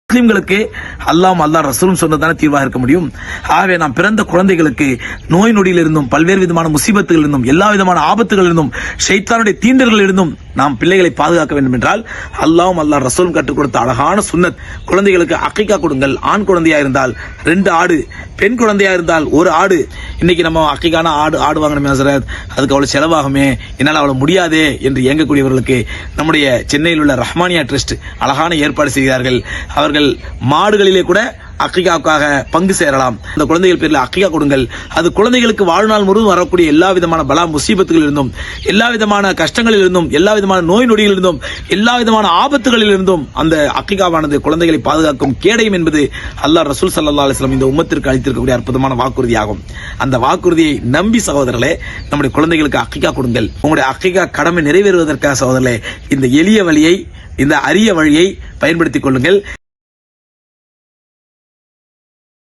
முஸ்லிம்களுக்கு அல்லாஹ் ரசூலும் சொன்னதான தீர்வாக இருக்க முடியும். ஆகவே நாம் பிறந்த குழந்தைகளுக்கு நோய் நொடியிலிருந்தும் பல்வேறு விதமான முசீபத்துகளிலிருந்தும் எல்லா விதமான ஆபத்துகளிலிருந்தும் ஷைத்தானுடைய தீண்டல்களிலிருந்தும் நாம் பிள்ளைகளை பாதுகாக்க வேண்டும் என்றால் அல்லாஹ் ரசூலும் கற்றுக் கொடுத்த அழகான சுன்னத், குழந்தைகளுக்கு அக்கீகா கொடுங்கள். ஆண் குழந்தையா இருந்தால் 2 ஆடு, பெண் குழந்தையா இருந்தால் 1 ஆடு. இன்னைக்கு நம்ம அக்கீகான ஆடு வாங்கணுமே ஹசரத், அதுக்கு அவ்வளவு செலவாகுமே, என்னால் அவ்வளவு முடியாதே என்று இயங்கக்கூடியவர்களுக்கு நம்முடைய சென்னையில் உள்ள ரஹ்மானியா ட்ரஸ்ட் அழகான ஏற்பாடு செய்கிறார்கள். அவர்கள் மாடுகளிலே கூட அக்கீகாவுக்காக பங்கு சேரலாம். அந்த குழந்தைகள் பேரில் அக்கீகா கொடுங்கள். அது குழந்தைகளுக்கு வாழ்நாள் முழுவதும் வரக்கூடிய எல்லா விதமான பலா முசீபத்துகளில் இருந்தும், எல்லா விதமான கஷ்டங்களில் இருந்தும், எல்லா விதமான நோய் நொடியில் இருந்தும், எல்லா விதமான ஆபத்துகளில் இருந்தும் அந்த அக்கீகாவானது குழந்தைகளை பாதுகாக்கும் கேடயம் என்பது அல்லாஹ் ரசூல் ஸல்லல்லாஹு அலைஹி வஸல்லம் இந்த உம்மத்திற்கு அளித்திருக்கக்கூடிய அற்புதமான வாக்குறுதியாகும். அந்த வாக்குறுதியை நம்பி சகோதரர்களே, நம்முடைய குழந்தைகளுக்கு அக்கீகா கொடுங்கள். உங்களுடைய அக்கீகா கடமை நிறைவேறுவதற்காக சகோதரர்களே, இந்த எளிய வழியை, இந்த அரிய வழியை பயன்படுத்திக் கொள்ளுங்கள்.